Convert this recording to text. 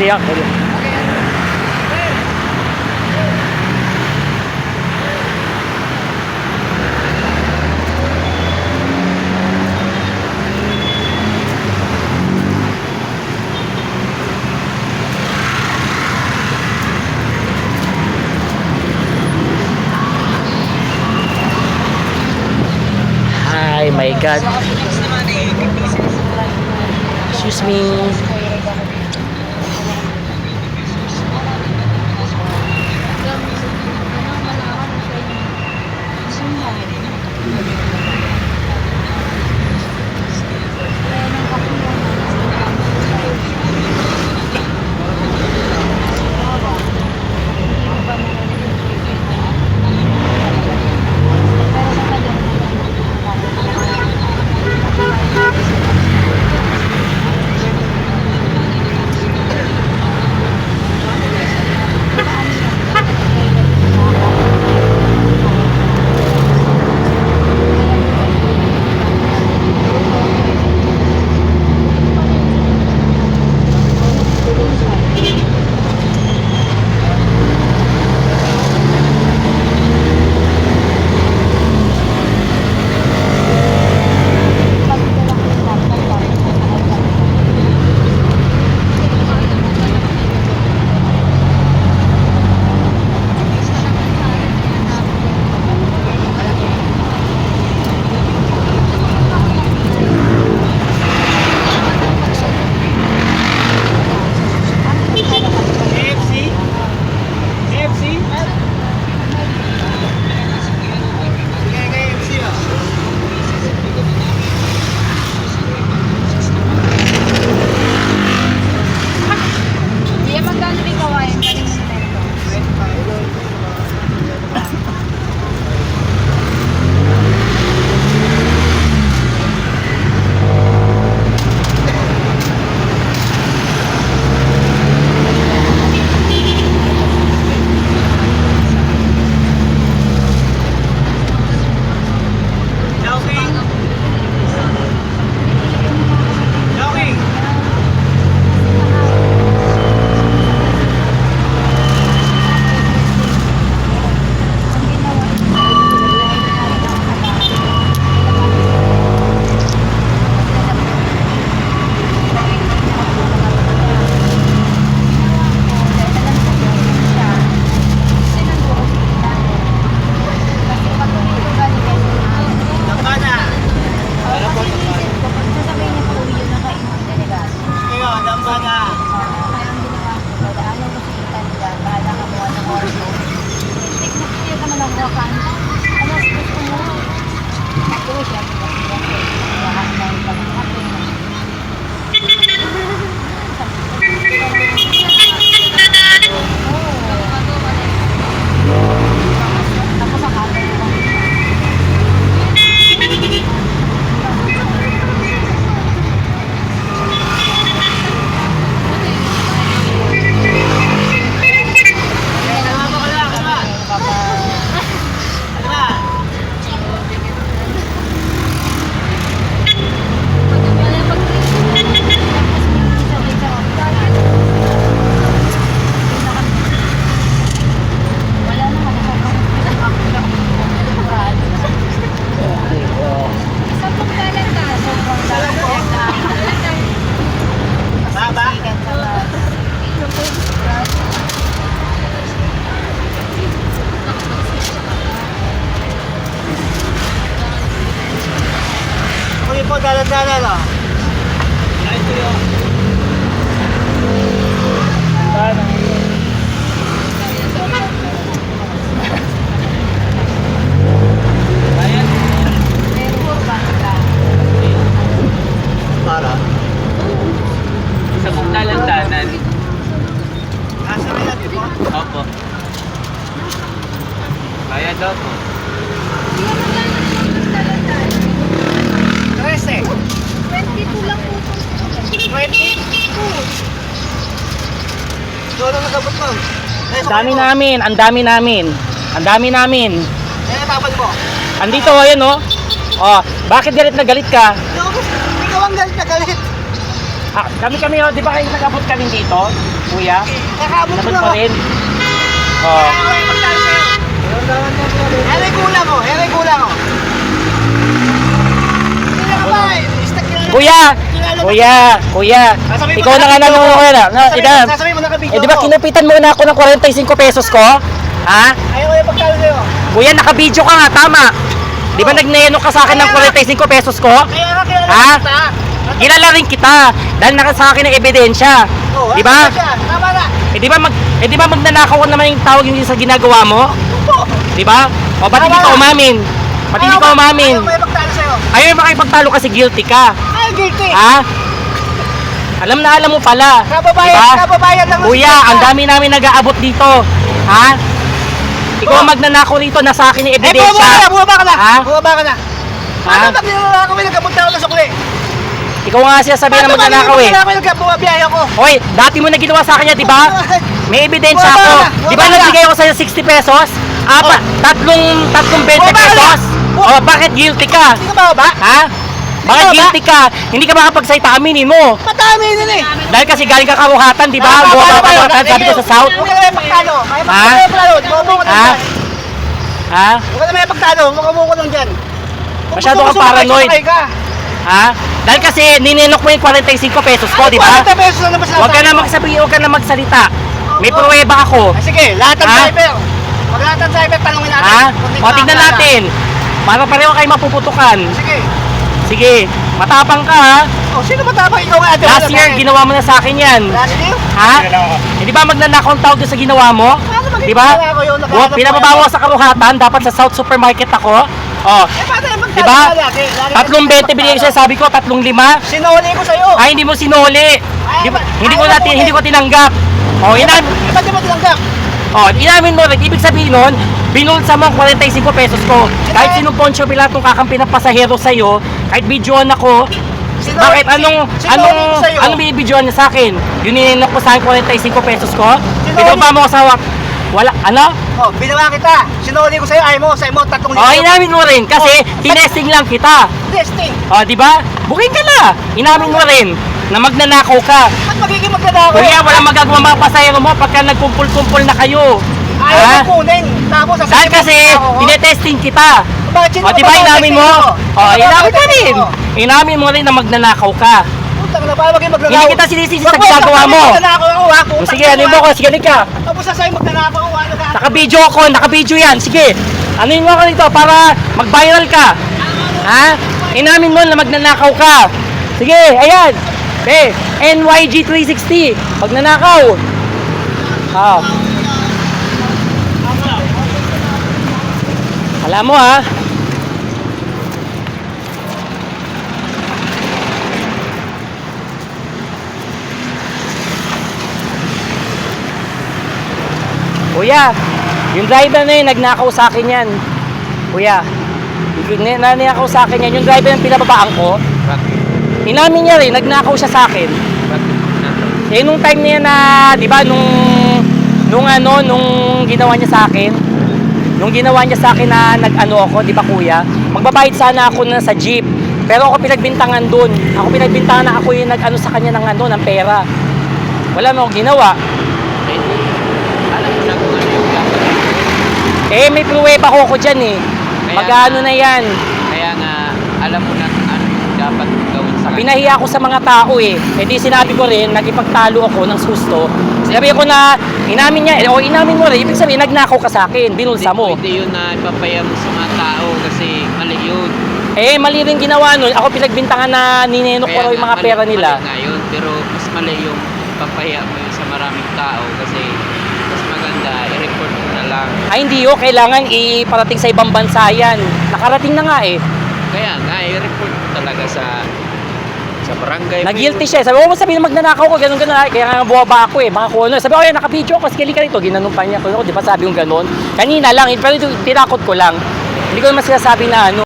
Liyak. Ay my God. Excuse me. po, dalan-dalan o. Ito yun. Para? Sa kong dalan-dalan. Asa na natin po? Opo. Kaya daw po. 13. 22 lang po. 20? Doon ang nagabot mo. Ang dami namin, ang dami namin. Ang dami namin. Eh, natapad mo. Andito, ayan oh. Oh, bakit galit na galit ka? Ikaw ang galit na galit. Ah, kami oh, di ba kayo nag-abot kami dito? kuya. Nakabot Laban mo pa ako. rin. Kaya Oh. ako yung magkano sa'yo. Heray kulang ko, heray kulang ko. Hindi ka ba eh. Istak kilala. Kuya! Kuya! Sasabihin mo Ikaw na nga nakabidyo nang ko. na. Sasabihin mo nakabidyo Eh, di ba ko. kinupitan mo na ako ng 45 pesos ko? Ha? Ayaw ko yung magkano sa'yo. Kuya, nakabidyo ka nga, tama. Di ba nagneno ka sa akin ng 45 pesos ko? Kaya nga kilala Ha? kita. Kilala rin kita dahil naka sa akin ng ebidensya. Oh, Di ba? ano siya? Tama na. Eh di ba magnanakaw ko naman yung tawag yung sa ginagawa mo? Opo. Di ba? O ba't hindi ka umamin? Ba't hindi ka umamin? Ayaw ko yung magkano sa'yo. Ayaw makipagtalo kasi guilty ka. Ay, guilty. Ha? Alam mo pala. Kababayan, Diba? kababayan lang. Kuya, ang dami namin nag-aabot dito. Ha? Ikaw ang magnanakaw rito, nasa akin yung Eh, bumaba ka na, ebidensya. bumaba ka na. Ha? Bumaba ka na. Ha? Ano pag nilalaka ko, may nagkapunta ako na sukli. Ikaw nga siya sabihin na magnanakaw eh. Paano ba nagkabumabiyahe ako? Hoy, dati mo na ginawa sa akin yan, di ba? May ebidensya Bumaba ako. ka na, Di ba bumaba ka. nagbigay ako sa'yo 60 pesos? Tatlong 20 Bumaba ka na. pesos? O, bakit guilty ka? Hindi ka ba? Ha? Bakit Ikaw ba? guilty ka? Hindi ka makapagsalita, aminin mo. Matami nun eh. Dahil kasi galing ka karuhatan, di ba? Buha ka karuhatan, sabi ko sa South. Huwag ka na may pagtalo. May Ha? pagtalo. Bobo ka Ha? lang dyan. Ha? Huwag ka na may pagtalo. Mukha lang dyan. Kung Masyado gusto kang mo sumakay, paranoid. sumakay ka. Ha? Dahil kasi ninenok mo yung 45 pesos ko, di ba? 40 pesos lang naman Huwag ka na magsabi, huwag ka na magsalita. May pruweba ako. Ah, sige, lahat ng Ha? driver. Pag lahat ng driver, tanongin natin. Ha? Kung O, tignan nakakala. natin. Para pareho kayo mapuputukan. Sige. Sige, matapang ka ha. Oh, sino ba tapang ikaw nga? Last year, ginawa mo na sa akin yan. Last year? Ha? Eh, di ba magnanakaw ang tawag doon sa ginawa mo? Paano magiging Di ba? wala ko yun? Naghahanap O, ko pinababawa yan. sa karuhatan, dapat sa South Supermarket ako. Oh, Eh, paano yung magkano di ba? lagi? Lagi Tatlong kasi 20 binigay ko sa'yo, sabi ko, 3.5. Sinuli ko sa'yo. Ay, hindi mo sinuli. Hindi ko tinanggap. Oh, Iba di mo tinanggap? inamin mo rin. Ibig sabihin nun, binulsa mo ang 45 pesos ko. Kahit sinong Poncio Pilato kakampi ng pasahero sa'yo, kahit videoan ako, bakit anong bibidyoan niya sa akin? Yung nininok ko sa akin 45 pesos ko? Ibaba mo ko sa wala, ano? Oh, binawa kita. Sinuli ko sa'yo, ayaw mo 3,000. Oh, inamin mo rin kasi tinesting lang kita. Testing. Oh, di ba? Buking ka na. Inamin mo rin na magnanakaw ka. Ba't magiging magdadako? Kuya, wala magagawa mga pasahero mo pagka nagkumpul-kumpul na kayo. Ayaw Ha? mo kunin. Tapos Dahil kasi tinetesting kita. Bakit sino O, di ba inamin mo? O, inamin mo rin. Inamin mo rin na magnanakaw ka. Putang na, paano maging magnanakaw? Hindi kita sinisisi sa ginagawa mo. Magnanakaw ako ha. O, sige, ano mo ko? Sige, ka. Tapos sa'yo magnanakaw ako. Nakabidyo ako, nakabidyo yan. Sige, anuin mo ako dito para mag-viral ka. Ha? Inamin mo na magnanakaw ka. Sige, ayan. NYG 360. Magnanakaw. Oh. Alam mo ha. Kuya, yung driver na yun, nagnakaw sa akin yan. Kuya, nagnakaw sa akin yan. Yung driver yung pinababaan ko, inamin niya rin, nagnakaw siya sa akin. Eh, nung time niya na, di ba, nung ginawa niya sa akin, na nag-ano ako, di ba kuya, magbabayad sana ako na sa jeep. Pero ako pinagbintangan dun. Ako pinagbintangan na ako yung nag-ano sa kanya ng pera. Wala mo akong ginawa. Alam mo na kung ano yung dapat. Eh, may pruweba ko dyan eh. Mag-ano na yan. Kaya nga, alam mo na kung ano yung dapat gawin sa kanya. Pinahiya ako sa mga tao eh. E di sinabi ko rin, nagipagtalo ako ng susto. Sinabi ko na, inamin niya, o inamin mo rin, ibig sabihin, nagnakaw ka sa akin, binulsa mo. Hindi yun na ipapaya mo sa mga tao kasi mali yun. Eh, mali rin ginawa nun. Ako pinagbintangan na ninenok ko raw yung mga pera nila. Mali nga yun, pero mas mali yung papaya mo yun sa maraming tao kasi mas maganda, i-report mo na lang. Ay, hindi yun. Kailangan iparating sa ibang bansa yan. Nakarating na nga eh. Kaya nga, i-report mo talaga sa barangay. Nag-guilty siya. Sabi ko, sabi na magnanakaw ko, ganun. Kaya nga buwaba ako eh. Baka ko ano. Sabi ko, naka-video ko. Sige, ka rito. Ginanong pa niya ko. Di ba sabi yung ganun? Kanina lang. Pero tinakot ko lang. Hindi ko naman sinasabi na ano.